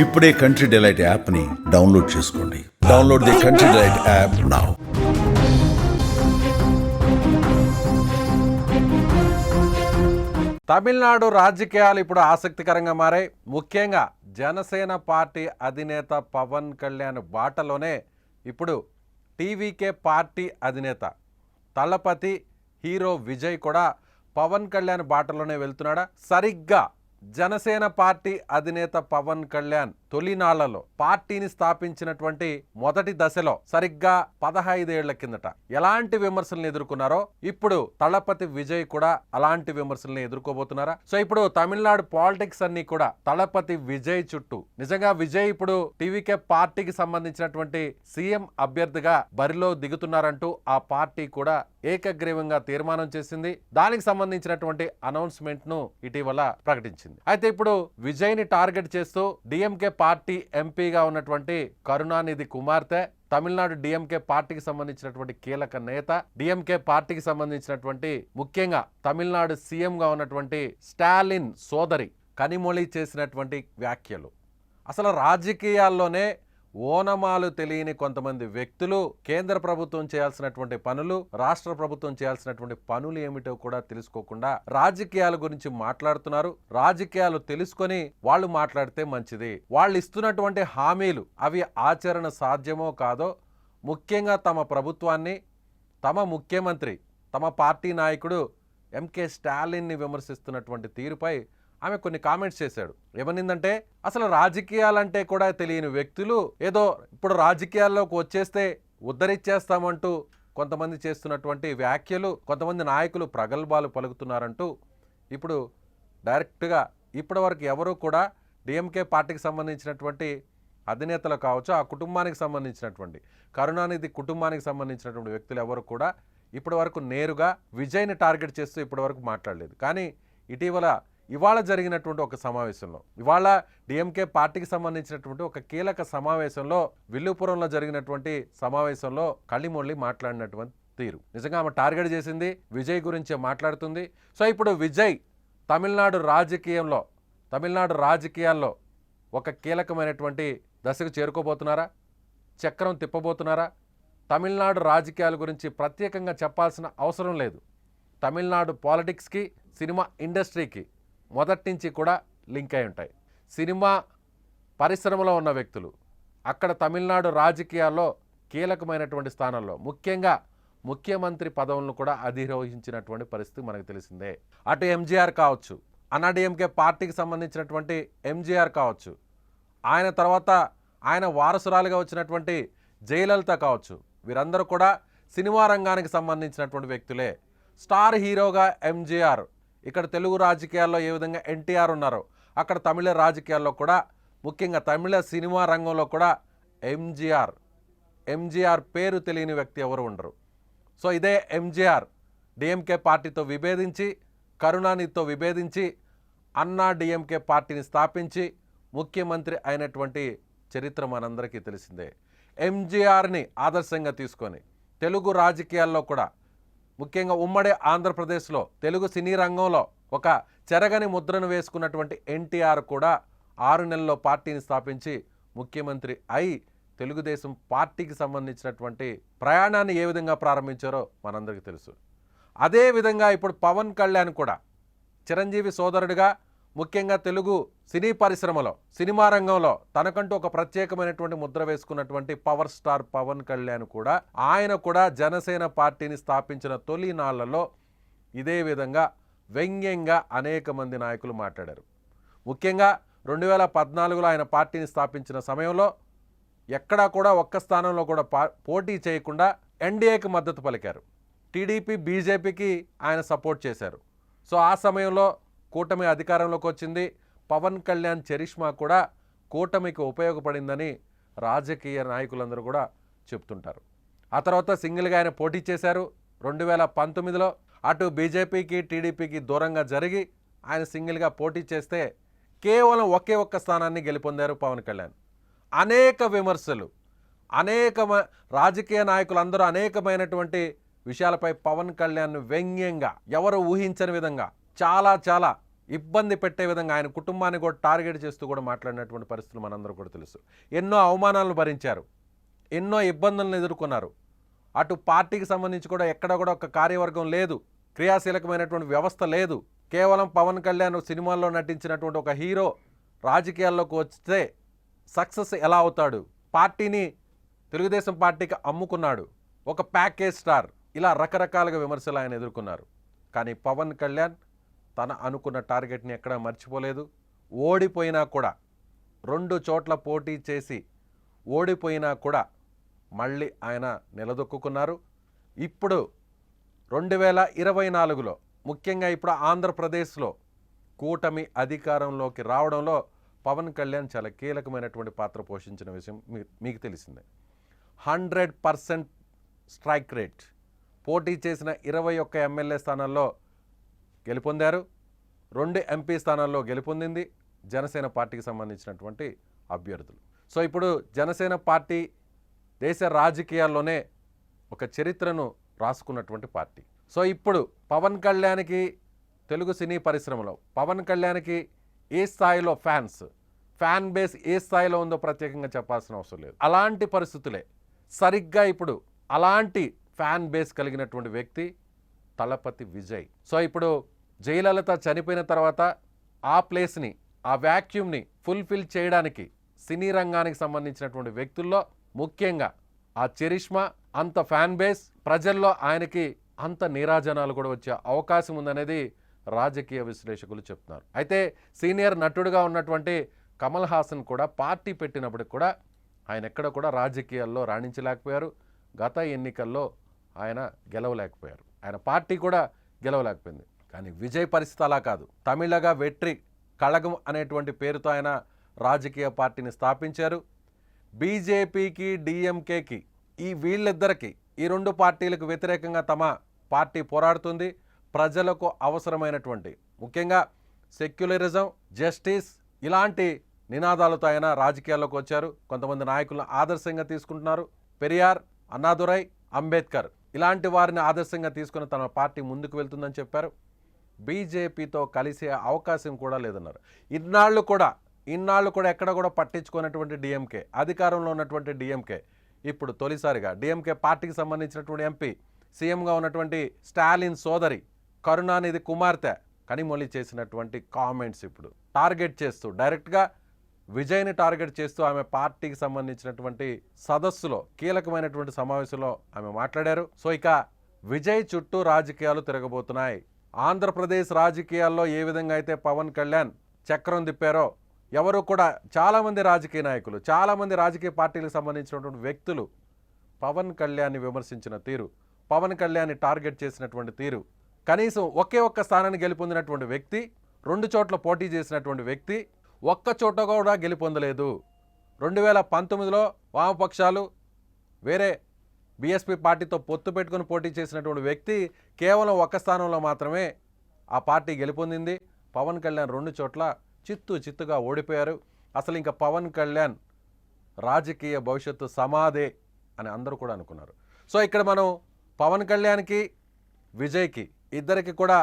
ఇప్పుడే country delight యాప్ని download చేసుకోండి. Download the country delight app now. Tamil Nadu రాజకీయాలు ఇప్పుడు ఆసక్తికరంగా మారాయి. ముఖ్యంగా జనసేన పార్టీ అధినేత పవన్ కళ్యాణ్ బాటలోనే ఇప్పుడు టీవీకే పార్టీ అధినేత తలపతి హీరో విజయ్ కూడా పవన్ కళ్యాణ్ బాటలోనే వెళ్తున్నాడా? సరిగ్గా జనసేన పార్టీ అధినేత పవన్ కళ్యాణ్ తొలినాళ్లలో పార్టీని స్థాపించినటువంటి మొదటి దశలో సరిగ్గా 15 ఏళ్ల కిందట ఎలాంటి విమర్శలను ఎదుర్కొన్నారో ఇప్పుడు తలపతి విజయ్ కూడా అలాంటి విమర్శలను ఎదుర్కోబోతున్నారా? సో ఇప్పుడు తమిళనాడు పాలిటిక్స్ అన్ని కూడా తలపతి విజయ్ చుట్టూ. నిజంగా విజయ్ ఇప్పుడు టీవీకే పార్టీకి సంబంధించినటువంటి సీఎం అభ్యర్థిగా బరిలో దిగుతున్నారంటూ ఆ పార్టీ కూడా ఏకగ్రీవంగా తీర్మానం చేసింది. దానికి సంబంధించినటువంటి అనౌన్స్మెంట్ ను ఇటీవల ప్రకటించింది. అయితే ఇప్పుడు విజయ్ ని టార్గెట్ చేస్తూ డిఎంకే పార్టీ ఎంపీగా ఉన్నటువంటి కరుణానిధి కుమార్తె, తమిళనాడు డిఎంకే పార్టీకి సంబంధించినటువంటి కీలక నేత, డిఎంకే పార్టీకి సంబంధించినటువంటి ముఖ్యంగా తమిళనాడు సీఎంగా ఉన్నటువంటి స్టాలిన్ సోదరి కనిమొళి చేసినటువంటి వ్యాఖ్యలు అసలు రాజకీయాల్లోనే ఓనమాలు తెలియని కొంతమంది వ్యక్తులు కేంద్ర ప్రభుత్వం చేయాల్సినటువంటి పనులు, రాష్ట్ర ప్రభుత్వం చేయాల్సినటువంటి పనులు ఏమిటో కూడా తెలుసుకోకుండా రాజకీయాల గురించి మాట్లాడుతున్నారు. రాజకీయాలు తెలుసుకొని వాళ్ళు మాట్లాడితే మంచిది. వాళ్ళు ఇస్తున్నటువంటి హామీలు అవి ఆచరణ సాధ్యమో కాదో, ముఖ్యంగా తమ ప్రభుత్వాన్ని, తమ ముఖ్యమంత్రి, తమ పార్టీ నాయకుడు ఎంకే స్టాలిన్ని విమర్శిస్తున్నటువంటి తీరుపై ఆమె కొన్ని కామెంట్స్ చేశాడు. ఏమనిందంటే, అసలు రాజకీయాలంటే కూడా తెలియని వ్యక్తులు ఏదో ఇప్పుడు రాజకీయాల్లోకి వచ్చేస్తే ఉద్ధరిచ్చేస్తామంటూ కొంతమంది చేస్తున్నటువంటి వ్యాఖ్యలు, కొంతమంది నాయకులు ప్రగల్భాలు పలుకుతున్నారంటూ ఇప్పుడు డైరెక్ట్గా ఇప్పటివరకు ఎవరూ కూడా డిఎంకే పార్టీకి సంబంధించినటువంటి అధినేతలు కావచ్చు, ఆ కుటుంబానికి సంబంధించినటువంటి కరుణానిధి కుటుంబానికి సంబంధించినటువంటి వ్యక్తులు ఎవరు కూడా ఇప్పటి వరకు నేరుగా విజయ్ని టార్గెట్ చేస్తూ ఇప్పటి వరకు మాట్లాడలేదు. కానీ ఇవాళ జరిగినటువంటి ఒక సమావేశంలో, ఇవాళ డిఎంకే పార్టీకి సంబంధించినటువంటి ఒక కీలక సమావేశంలో, విల్లుపురంలో జరిగినటువంటి సమావేశంలో కళ్ళిమొళ్ళి మాట్లాడినటువంటి తీరు నిజంగా ఆమె టార్గెట్ చేసింది విజయ్ గురించే మాట్లాడుతుంది. సో ఇప్పుడు విజయ్ తమిళనాడు రాజకీయాల్లో ఒక కీలకమైనటువంటి దశకు చేరుకోబోతున్నారా? చక్రం తిప్పబోతున్నారా? తమిళనాడు రాజకీయాల గురించి ప్రత్యేకంగా చెప్పాల్సిన అవసరం లేదు. తమిళనాడు పాలిటిక్స్కి, సినిమా ఇండస్ట్రీకి మొదటి నుంచి కూడా లింక్ అయి ఉంటాయి. సినిమా పరిశ్రమలో ఉన్న వ్యక్తులు అక్కడ తమిళనాడు రాజకీయాల్లో కీలకమైనటువంటి స్థానంలో, ముఖ్యంగా ముఖ్యమంత్రి పదవులను కూడా అధిరోహించినటువంటి పరిస్థితి మనకు తెలిసిందే. అటు ఎంజీఆర్ కావచ్చు, అన్నాడీఎంకే పార్టీకి సంబంధించినటువంటి ఎంజీఆర్ కావచ్చు, ఆయన తర్వాత ఆయన వారసురాలుగా వచ్చినటువంటి జయలలిత కావచ్చు, వీరందరూ కూడా సినిమా రంగానికి సంబంధించినటువంటి వ్యక్తులే. స్టార్ హీరోగా ఎంజీఆర్, ఇక్కడ తెలుగు రాజకీయాల్లో ఏ విధంగా ఎన్టీఆర్ ఉన్నారో అక్కడ తమిళ రాజకీయాల్లో కూడా, ముఖ్యంగా తమిళ సినిమా రంగంలో కూడా ఎంజీఆర్ పేరు తెలియని వ్యక్తి ఎవరు ఉండరు. సో ఇదే ఎంజీఆర్ డిఎంకే పార్టీతో విభేదించి, కరుణానిధితో విభేదించి, అన్నా డిఎంకే పార్టీని స్థాపించి ముఖ్యమంత్రి అయినటువంటి చరిత్ర మనందరికీ తెలిసిందే. ఎంజీఆర్ని ఆదర్శంగా తీసుకొని తెలుగు రాజకీయాల్లో కూడా, ముఖ్యంగా ఉమ్మడి ఆంధ్రప్రదేశ్లో తెలుగు సినీ రంగంలో ఒక చెరగని ముద్రను వేసుకున్నటువంటి ఎన్టీఆర్ కూడా 6 నెలల్లో పార్టీని స్థాపించి ముఖ్యమంత్రి అయి తెలుగుదేశం పార్టీకి సంబంధించినటువంటి ప్రయాణాన్ని ఏ విధంగా ప్రారంభించారో మనందరికీ తెలుసు. అదేవిధంగా ఇప్పుడు పవన్ కళ్యాణ్ కూడా చిరంజీవి సోదరుడిగా, ముఖ్యంగా తెలుగు సినీ పరిశ్రమలో, సినిమా రంగంలో తనకంటూ ఒక ప్రత్యేకమైనటువంటి ముద్ర వేసుకున్నటువంటి పవర్ స్టార్ పవన్ కళ్యాణ్ కూడా, ఆయన కూడా జనసేన పార్టీని స్థాపించిన తొలి నాళ్లలో ఇదే విధంగా వ్యంగ్యంగా అనేక మంది నాయకులు మాట్లాడారు. ముఖ్యంగా 2014లో ఆయన పార్టీని స్థాపించిన సమయంలో ఎక్కడా కూడా ఒక్క స్థానంలో కూడా పోటీ చేయకుండా ఎన్డీఏకి మద్దతు పలికారు. టీడీపీ, బీజేపీకి ఆయన సపోర్ట్ చేశారు. సో ఆ సమయంలో కూటమి అధికారంలోకి వచ్చింది. పవన్ కళ్యాణ్ చరిష్మా కూడా కూటమికి ఉపయోగపడిందని రాజకీయ నాయకులందరూ కూడా చెప్తుంటారు. ఆ తర్వాత సింగిల్గా ఆయన పోటీ చేశారు. 2019లో అటు బీజేపీకి, టీడీపీకి దూరంగా జరిగి ఆయన సింగిల్గా పోటీ చేస్తే కేవలం ఒకే ఒక్క స్థానాన్ని గెలుపొందారు పవన్ కళ్యాణ్. అనేక విమర్శలు, రాజకీయ నాయకులందరూ అనేకమైనటువంటి విషయాలపై పవన్ కళ్యాణ్ వ్యంగ్యంగా, ఎవరు ఊహించని విధంగా చాలా ఇబ్బంది పెట్టే విధంగా ఆయన కుటుంబాన్ని కూడా టార్గెట్ చేస్తూ కూడా మాట్లాడినటువంటి పరిస్థితులు మనందరూ కూడా తెలుసు. ఎన్నో అవమానాలను భరించారు, ఎన్నో ఇబ్బందులను ఎదుర్కొన్నారు. అటు పార్టీకి సంబంధించి కూడా ఎక్కడ కూడా ఒక కార్యవర్గం లేదు, క్రియాశీలకమైనటువంటి వ్యవస్థ లేదు. కేవలం పవన్ కళ్యాణ్ సినిమాల్లో నటించినటువంటి ఒక హీరో రాజకీయాల్లోకి వస్తే సక్సెస్ ఎలా అవుతాడు, పార్టీని తెలుగుదేశం పార్టీకి అమ్ముకున్నాడు, ఒక ప్యాకేజ్ స్టార్, ఇలా రకరకాలుగా విమర్శలు ఆయన ఎదుర్కొన్నారు. కానీ పవన్ కళ్యాణ్ తన అనుకున్న టార్గెట్ని ఎక్కడా మర్చిపోలేదు. ఓడిపోయినా కూడా 2 చోట్ల పోటీ చేసి ఓడిపోయినా కూడా మళ్ళీ ఆయన నిలదొక్కున్నారు. ఇప్పుడు 2024లో ముఖ్యంగా ఇప్పుడు ఆంధ్రప్రదేశ్లో కూటమి అధికారంలోకి రావడంలో పవన్ కళ్యాణ్ చాలా కీలకమైనటువంటి పాత్ర పోషించిన విషయం మీకు తెలిసిందే. 100% స్ట్రైక్ రేట్, పోటీ చేసిన 21 ఎమ్మెల్యే స్థానాల్లో గెలుపొందారు, 2 ఎంపీ స్థానాల్లో గెలుపొందింది జనసేన పార్టీకి సంబంధించినటువంటి అభ్యర్థులు. సో ఇప్పుడు జనసేన పార్టీ దేశ రాజకీయాల్లోనే ఒక చరిత్రను రాసుకున్నటువంటి పార్టీ. సో ఇప్పుడు పవన్ కళ్యాణ్కి తెలుగు సినీ పరిశ్రమలో పవన్ కళ్యాణ్కి ఏ స్థాయిలో ఫ్యాన్ బేస్ ఏ స్థాయిలో ఉందో ప్రత్యేకంగా చెప్పాల్సిన అవసరం లేదు. అలాంటి పరిస్థితులే సరిగ్గా ఇప్పుడు అలాంటి ఫ్యాన్ బేస్ కలిగినటువంటి వ్యక్తి తలపతి విజయ్. సో ఇప్పుడు జయలలిత చనిపోయిన తర్వాత ఆ ప్లేస్ని, ఆ వ్యాక్యూమ్ని ఫుల్ఫిల్ చేయడానికి సినీ రంగానికి సంబంధించినటువంటి వ్యక్తుల్లో ముఖ్యంగా ఆ చరిష్మా, అంత ఫ్యాన్ బేస్, ప్రజల్లో ఆయనకి అంత నీరాజనాలు కూడా వచ్చే అవకాశం ఉందనేది రాజకీయ విశ్లేషకులు చెప్తున్నారు. అయితే సీనియర్ నటుడుగా ఉన్నటువంటి కమల్ హాసన్ కూడా పార్టీ పెట్టినప్పటికి కూడా ఆయన ఎక్కడ కూడా రాజకీయాల్లో రాణించలేకపోయారు. గత ఎన్నికల్లో ఆయన గెలవలేకపోయారు, ఆయన పార్టీ కూడా గెలవలేకపోయింది. కానీ విజయ్ పరిస్థితి అలా కాదు. తమిళగా వెట్రి కళగం అనేటువంటి పేరుతో ఆయన రాజకీయ పార్టీని స్థాపించారు. బీజేపీకి, డిఎంకేకి, వీళ్ళిద్దరికి, ఈ 2 పార్టీలకు వ్యతిరేకంగా తమ పార్టీ పోరాడుతుంది. ప్రజలకు అవసరమైనటువంటి ముఖ్యంగా సెక్యులరిజం, జస్టిస్ ఇలాంటి నినాదాలతో ఆయన రాజకీయాల్లోకి వచ్చారు. కొంతమంది నాయకులను ఆదర్శంగా తీసుకుంటున్నారు. పెరియార్, అన్నాదురై, అంబేద్కర్ ఇలాంటి వారిని ఆదర్శంగా తీసుకుని తన పార్టీ ముందుకు వెళ్తుందని చెప్పారు. బీజేపీతో కలిసే అవకాశం కూడా లేదన్నారు. ఇన్నాళ్ళు కూడా ఎక్కడ కూడా పట్టించుకున్నటువంటి డిఎంకే, అధికారంలో ఉన్నటువంటి డిఎంకే ఇప్పుడు తొలిసారిగా డిఎంకే పార్టీకి సంబంధించినటువంటి ఎంపీ, సీఎంగా ఉన్నటువంటి స్టాలిన్ సోదరి కరుణానిధి కుమార్తె కనిమొళి చేసినటువంటి కామెంట్స్ ఇప్పుడు టార్గెట్ చేస్తూ, డైరెక్ట్గా విజయ్ని టార్గెట్ చేస్తూ ఆమె పార్టీకి సంబంధించినటువంటి సదస్సులో, కీలకమైనటువంటి సమావేశంలో ఆమె మాట్లాడారు. సో ఇక విజయ్ చుట్టూ రాజకీయాలు తిరగబోతున్నాయి. ఆంధ్రప్రదేశ్ రాజకీయాల్లో ఏ విధంగా అయితే పవన్ కళ్యాణ్ చక్రం తిప్పారో, ఎవరు కూడా చాలామంది రాజకీయ నాయకులు, చాలామంది రాజకీయ పార్టీలకు సంబంధించినటువంటి వ్యక్తులు పవన్ కళ్యాణ్ని విమర్శించిన తీరు, పవన్ కళ్యాణ్ని టార్గెట్ చేసినటువంటి తీరు, కనీసం ఒకే ఒక్క స్థానాన్ని గెలుపొందినటువంటి వ్యక్తి, 2 చోట్ల పోటీ చేసినటువంటి వ్యక్తి, ఒక్క చోట కూడా గెలుపొందలేదు. 2019లో వామపక్షాలు వేరే బీఎస్పీ పార్టీతో పొత్తు పెట్టుకుని పోటీ చేసినటువంటి వ్యక్తి కేవలం 1 స్థానంలో మాత్రమే ఆ పార్టీ గెలుపొందింది. పవన్ కళ్యాణ్ 2 చోట్ల చిత్తుగా ఓడిపోయారు. అసలు ఇంకా పవన్ కళ్యాణ్ రాజకీయ భవిష్యత్తు సమాధే అని అందరూ కూడా అనుకున్నారు. సో ఇక్కడ మనం పవన్ కళ్యాణ్కి, విజయ్కి ఇద్దరికి కూడా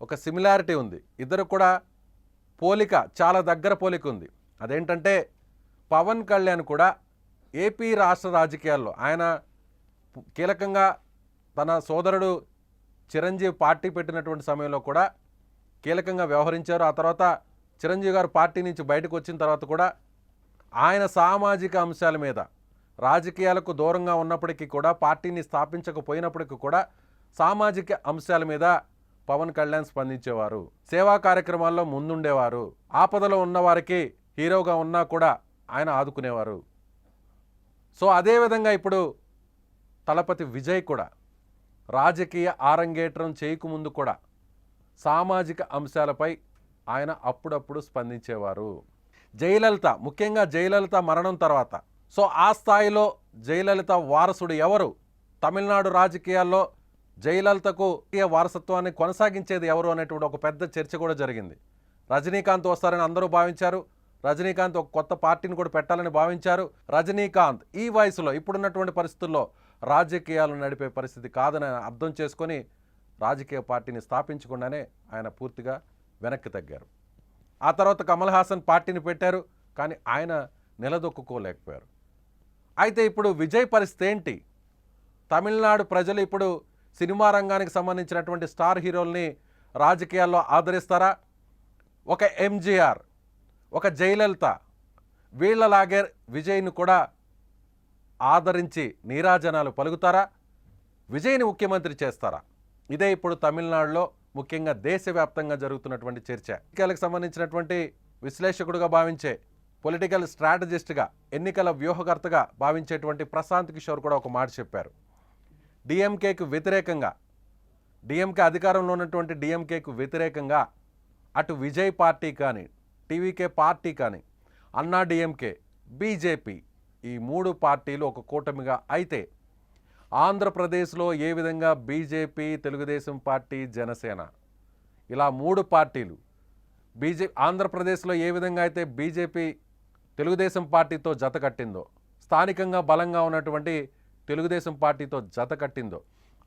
ఒక సిమిలారిటీ ఉంది. ఇద్దరు కూడా పోలిక, చాలా దగ్గర పోలిక ఉంది. అదేంటంటే పవన్ కళ్యాణ్ కూడా ఏపీ రాష్ట్ర రాజకీయాల్లో ఆయన కీలకంగా తన సోదరుడు చిరంజీవి పార్టీ పెట్టినటువంటి సమయంలో కూడా కీలకంగా వ్యవహరించారు. ఆ తర్వాత చిరంజీవి గారు పార్టీ నుంచి బయటకు వచ్చిన తర్వాత కూడా ఆయన సామాజిక అంశాల మీద, రాజకీయాలకు దూరంగా ఉన్నప్పటికీ కూడా, పార్టీని స్థాపించకపోయినప్పటికీ కూడా సామాజిక అంశాల మీద పవన్ కళ్యాణ్ స్పందించేవారు. సేవా కార్యక్రమాల్లో ముందుండేవారు. ఆపదలో ఉన్నవారికి హీరోగా ఉన్నా కూడా ఆయన ఆదుకునేవారు. సో అదేవిధంగా ఇప్పుడు తలపతి విజయ్ కూడా రాజకీయ ఆరంగేట్రం చేయకముందు కూడా సామాజిక అంశాలపై ఆయన అప్పుడప్పుడు స్పందించేవారు. జయలలిత, ముఖ్యంగా జయలలిత మరణం తర్వాత, సో ఆ స్థాయిలో జయలలిత వారసుడు ఎవరు, తమిళనాడు రాజకీయాల్లో జయలలితకు వారసత్వాన్ని కొనసాగించేది ఎవరు అనేటువంటి ఒక పెద్ద చర్చ కూడా జరిగింది. రజనీకాంత్ వస్తారని అందరూ భావించారు. రజనీకాంత్ ఒక కొత్త పార్టీని కూడా పెట్టాలని భావించారు. రజనీకాంత్ ఈ వయసులో, ఇప్పుడున్నటువంటి పరిస్థితుల్లో రాజకీయాలు నడిపే పరిస్థితి కాదని అర్థం చేసుకొని రాజకీయ పార్టీని స్థాపించకుండానే ఆయన పూర్తిగా వెనక్కి తగ్గారు. ఆ తర్వాత కమల్ హాసన్ పార్టీని పెట్టారు, కానీ ఆయన నిలదొక్కుకోలేకపోయారు. అయితే ఇప్పుడు విజయ్ పరిస్థితి ఏంటి? తమిళనాడు ప్రజలు ఇప్పుడు సినిమా రంగానికి సంబంధించినటువంటి స్టార్ హీరోల్ని రాజకీయాల్లో ఆదరిస్తారా? ఒక ఎంజీఆర్, ఒక జయలలిత వీళ్ళలాగే విజయ్ను కూడా ఆదరించి నీరాజనాలు పలుకుతారా? విజయ్ని ముఖ్యమంత్రి చేస్తారా? ఇదే ఇప్పుడు తమిళనాడులో ముఖ్యంగా దేశవ్యాప్తంగా జరుగుతున్నటువంటి చర్చ. ఎన్నికలకు సంబంధించినటువంటి విశ్లేషకుడుగా భావించే, పొలిటికల్ స్ట్రాటజిస్ట్గా, ఎన్నికల వ్యూహకర్తగా భావించేటువంటి ప్రశాంత్ కిషోర్ కూడా ఒక మాట చెప్పారు. డిఎంకేకు వ్యతిరేకంగా, డిఎంకే అధికారంలో ఉన్నటువంటి డిఎంకేకు వ్యతిరేకంగా అటు విజయ్ పార్టీ కానీ, టీవీకే పార్టీ కానీ, అన్నా డిఎంకే, బీజేపీ ఈ 3 పార్టీలు ఒక కూటమిగా అయితే ఆంధ్రప్రదేశ్లో ఏ విధంగా బీజేపీ, తెలుగుదేశం పార్టీ, జనసేన ఇలా 3 పార్టీలు ఆంధ్రప్రదేశ్లో ఏ విధంగా అయితే బీజేపీ తెలుగుదేశం పార్టీతో జత కట్టిందో, స్థానికంగా బలంగా ఉన్నటువంటి తెలుగుదేశం పార్టీతో జత కట్టిందో,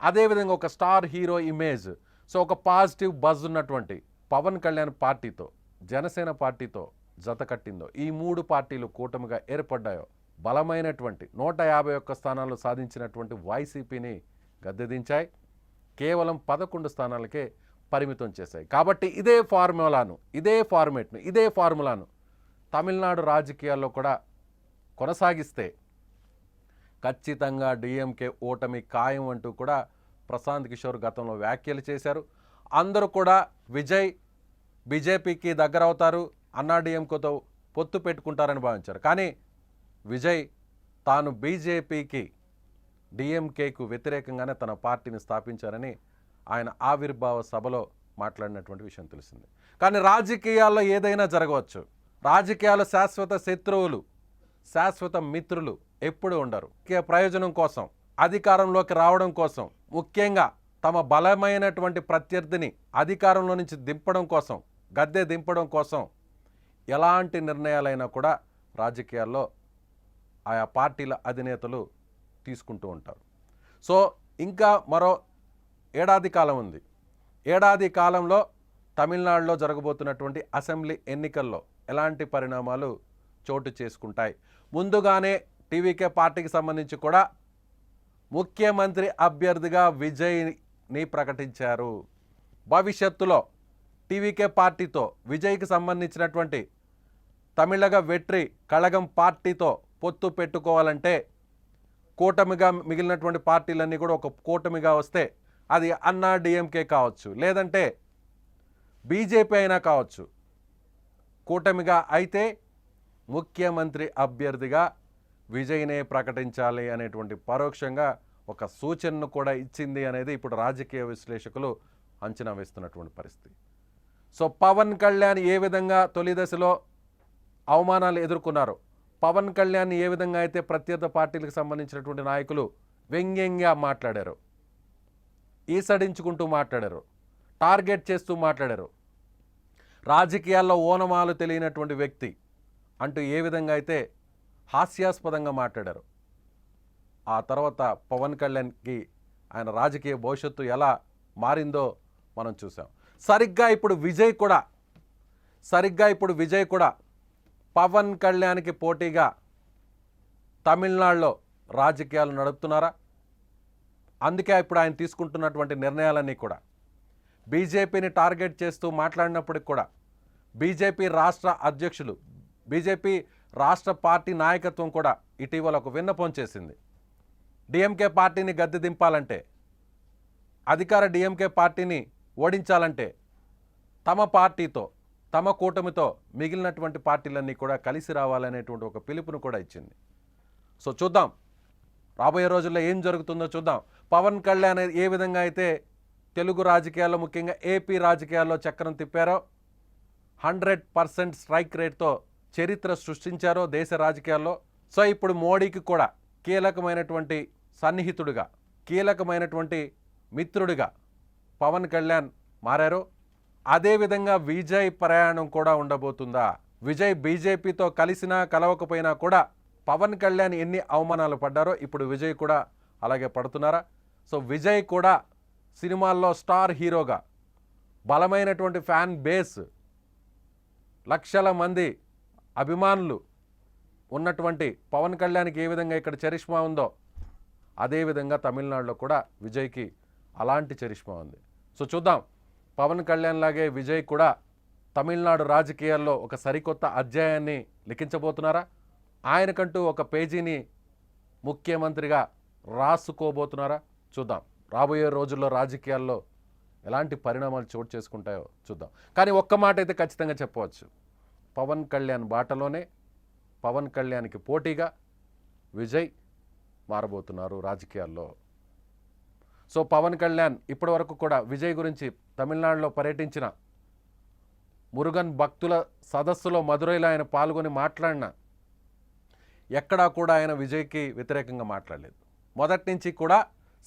అదేవిధంగా ఒక స్టార్ హీరో ఇమేజ్, సో ఒక పాజిటివ్ బజ్ ఉన్నటువంటి పవన్ కళ్యాణ్ పార్టీతో, జనసేన పార్టీతో జత కట్టిందో, ఈ 3 పార్టీలు కూటమిగా ఏర్పడ్డాయో బలమైనటువంటి 151 స్థానాలు సాధించినటువంటి వైసీపీని గద్దెదించాయి. కేవలం 11 స్థానాలకే పరిమితం చేశాయి. కాబట్టి ఇదే ఫార్ములాను, ఇదే ఫార్మేట్ను, ఇదే ఫార్ములాను తమిళనాడు రాజకీయాల్లో కూడా కొనసాగిస్తే ఖచ్చితంగా డిఎంకే ఓటమి ఖాయం అంటూ కూడా ప్రశాంత్ కిషోర్ గతంలో వ్యాఖ్యలు చేశారు. అందరూ కూడా విజయ్ బీజేపీకి దగ్గర అవుతారు, అన్నా డిఎంకేతో పొత్తు పెట్టుకుంటారని భావించారు. కానీ విజయ్ తాను బీజేపీకి, డిఎంకేకు వ్యతిరేకంగానే తన పార్టీని స్థాపించారని ఆయన ఆవిర్భావ సభలో మాట్లాడినటువంటి విషయం తెలిసింది. కానీ రాజకీయాల్లో ఏదైనా జరగవచ్చు. రాజకీయాలు శాశ్వత శత్రువులు, శాశ్వత మిత్రులు ఎప్పుడు ఉండరు. ప్రయోజనం కోసం, అధికారంలోకి రావడం కోసం, ముఖ్యంగా తమ బలమైనటువంటి ప్రత్యర్థిని అధికారంలో నుంచి దింపడం కోసం, గద్దె దింపడం కోసం ఎలాంటి నిర్ణయాలైనా కూడా రాజకీయాల్లో ఆయా పార్టీల అధినేతలు తీసుకుంటూ ఉంటారు. సో ఇంకా మరో ఏడాది కాలం ఉంది. ఏడాది కాలంలో తమిళనాడులో జరగబోతున్నటువంటి అసెంబ్లీ ఎన్నికల్లో ఎలాంటి పరిణామాలు చోటు చేసుకుంటాయి? ముందుగానే టీవీకే పార్టీకి సంబంధించి కూడా ముఖ్యమంత్రి అభ్యర్థిగా విజయ్ని ప్రకటించారు. భవిష్యత్తులో టీవీకే పార్టీతో విజయ్కి సంబంధించినటువంటి తమిళగ వెట్రి కళగం పార్టీతో పొత్తు పెట్టుకోవాలంటే కూటమిగా మిగిలినటువంటి పార్టీలన్నీ కూడా ఒక కూటమిగా వస్తే అది అన్నా డిఎంకే కావచ్చు, లేదంటే బీజేపీ అయినా కావచ్చు. కూటమిగా అయితే ముఖ్యమంత్రి అభ్యర్థిగా విజయ్నే ప్రకటించాలి అనేటువంటి పరోక్షంగా ఒక సూచనను కూడా ఇచ్చింది అనేది ఇప్పుడు రాజకీయ విశ్లేషకులు అంచనా వేస్తున్నటువంటి పరిస్థితి. సో పవన్ కళ్యాణ్ ఏ విధంగా తొలి దశలో అవమానాలు ఎదుర్కొన్నారు, పవన్ కళ్యాణ్ ఏ విధంగా అయితే ప్రత్యర్థి పార్టీలకు సంబంధించినటువంటి నాయకులు వ్యంగ్యంగా మాట్లాడారు, ఈసడించుకుంటూ మాట్లాడారు, టార్గెట్ చేస్తూ మాట్లాడారు, రాజకీయాల్లో ఓనమాలు తెలియనటువంటి వ్యక్తి అంటూ ఏ విధంగా అయితే హాస్యాస్పదంగా మాట్లాడారు, ఆ తర్వాత పవన్ కళ్యాణ్కి ఆయన రాజకీయ భవిష్యత్తు ఎలా మారిందో మనం చూసాం. సరిగ్గా ఇప్పుడు విజయ్ కూడా పవన్ కళ్యాణ్కి పోటీగా తమిళనాడులో రాజకీయాలు నడుపుతున్నారా? అందుకే ఇప్పుడు ఆయన తీసుకుంటున్నటువంటి నిర్ణయాలన్నీ కూడా బీజేపీని టార్గెట్ చేస్తూ మాట్లాడినప్పటికి కూడా బీజేపీ రాష్ట్ర అధ్యక్షులు, బీజేపీ రాష్ట్ర పార్టీ నాయకత్వం కూడా ఇటీవల ఒక విన్నపం చేసింది. డిఎంకే పార్టీని గద్దె దింపాలంటే, అధికార డిఎంకే పార్టీని ఓడించాలంటే తమ పార్టీతో, తమ కూటమితో మిగిలినటువంటి పార్టీలన్నీ కూడా కలిసి రావాలనేటువంటి ఒక పిలుపును కూడా ఇచ్చింది. సో చూద్దాం రాబోయే రోజుల్లో ఏం జరుగుతుందో చూద్దాం. పవన్ కళ్యాణ్ ఏ విధంగా అయితే తెలుగు రాజకీయాల్లో, ముఖ్యంగా ఏపీ రాజకీయాల్లో చక్రం తిప్పారో, 100% స్ట్రైక్ రేట్తో చరిత్ర సృష్టించారో దేశ రాజకీయాల్లో, సో ఇప్పుడు మోడీకి కూడా కీలకమైనటువంటి సన్నిహితుడిగా, కీలకమైనటువంటి మిత్రుడిగా పవన్ కళ్యాణ్ మారారు. అదేవిధంగా విజయ్ ప్రయాణం కూడా ఉండబోతుందా? విజయ్ బీజేపీతో కలిసినా కలవకపోయినా కూడా పవన్ కళ్యాణ్ ఎన్ని అవమానాలు పడ్డారో ఇప్పుడు విజయ్ కూడా అలాగే పడుతున్నారా? సో విజయ్ కూడా సినిమాల్లో స్టార్ హీరోగా బలమైనటువంటి ఫ్యాన్ బేస్, లక్షల మంది అభిమానులు ఉన్నటువంటి పవన్ కళ్యాణ్కి ఏ విధంగా ఇక్కడ చరిష్మా ఉందో అదేవిధంగా తమిళనాడులో కూడా విజయ్కి అలాంటి చరిష్మా ఉంది. సో చూద్దాం, పవన్ కళ్యాణ్ లాగే విజయ్ కూడా తమిళనాడు రాజకీయాల్లో ఒక సరికొత్త అధ్యాయాన్ని లిఖించబోతున్నారా? ఆయనకంటూ ఒక పేజీని ముఖ్యమంత్రిగా రాసుకోబోతున్నారా? చూద్దాం. రాబోయే రోజుల్లో రాజకీయాల్లో ఎలాంటి పరిణామాలు చోటు చేసుకుంటాయో చూద్దాం. కానీ ఒక్క మాట అయితే ఖచ్చితంగా చెప్పవచ్చు, పవన్ కళ్యాణ్ బాటలోనే, పవన్ కళ్యాణ్కి పోటీగా విజయ్ మారబోతున్నారు రాజకీయాల్లో. సో పవన్ కళ్యాణ్ ఇప్పటి వరకు కూడా విజయ్ గురించి తమిళనాడులో పర్యటించిన మురుగన్ భక్తుల సదస్సులో మదురైలో ఆయన పాల్గొని మాట్లాడిన ఎక్కడా కూడా ఆయన విజయ్కి వ్యతిరేకంగా మాట్లాడలేదు. మొదటి నుంచి కూడా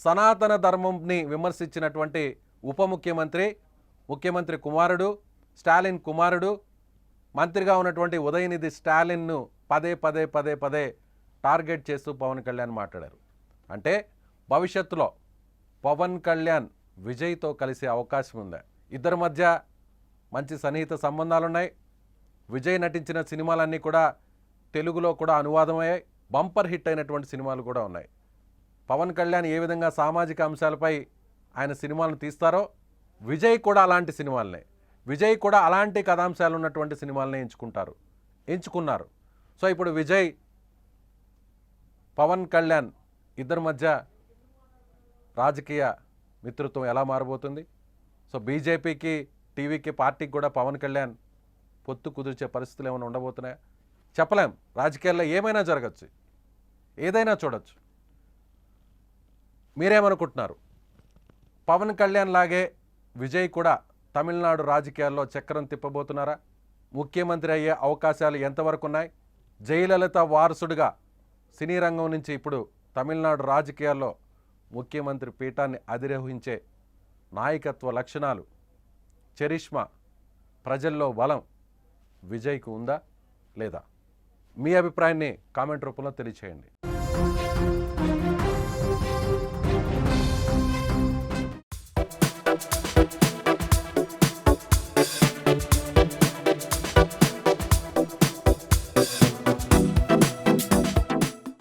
సనాతన ధర్మంని విమర్శించినటువంటి ఉప ముఖ్యమంత్రి కుమారుడు, స్టాలిన్ కుమారుడు, మంత్రిగా ఉన్నటువంటి ఉదయనిధి స్టాలిన్ను పదే టార్గెట్ చేస్తూ పవన్ కళ్యాణ్ మాట్లాడారు. అంటే భవిష్యత్తులో పవన్ కళ్యాణ్ విజయ్తో కలిసే అవకాశం ఉందా? ఇద్దరి మధ్య మంచి సన్నిహిత సంబంధాలున్నాయి. విజయ్ నటించిన సినిమాలన్నీ కూడా తెలుగులో కూడా అనువాదమయ్యాయి. బంపర్ హిట్ అయినటువంటి సినిమాలు కూడా ఉన్నాయి. పవన్ కళ్యాణ్ ఏ విధంగా సామాజిక అంశాలపై ఆయన సినిమాలను తీస్తారో విజయ్ కూడా అలాంటి సినిమాలనే, విజయ్ కూడా అలాంటి కథాంశాలు ఉన్నటువంటి సినిమాలనే ఎంచుకున్నారు. సో ఇప్పుడు విజయ్, పవన్ కళ్యాణ్ ఇద్దరి మధ్య రాజకీయ మిత్రత్వం ఎలా మారబోతుంది? సో బీజేపీకి, టీవీకి, పార్టీకి కూడా పవన్ కళ్యాణ్ పొత్తు కుదిర్చే పరిస్థితులు ఏమైనా ఉండబోతున్నాయా? చెప్పలేం. రాజకీయాల్లో ఏమైనా జరగచ్చు, ఏదైనా చూడొచ్చు. మీరేమనుకుంటున్నారు? పవన్ కళ్యాణ్ లాగే విజయ్ కూడా తమిళనాడు రాజకీయాల్లో చక్రం తిప్పబోతున్నారా? ముఖ్యమంత్రి అయ్యే అవకాశాలు ఎంతవరకు ఉన్నాయి? జయలలిత వారసుడిగా సినీ రంగం నుంచి ఇప్పుడు తమిళనాడు రాజకీయాల్లో ముఖ్యమంత్రి పీఠాన్ని అధిరోహించే నాయకత్వ లక్షణాలు, చరిష్మా, ప్రజల్లో బలం విజయ్కు ఉందా లేదా? మీ అభిప్రాయాన్ని కామెంట్ రూపంలో తెలియచేయండి.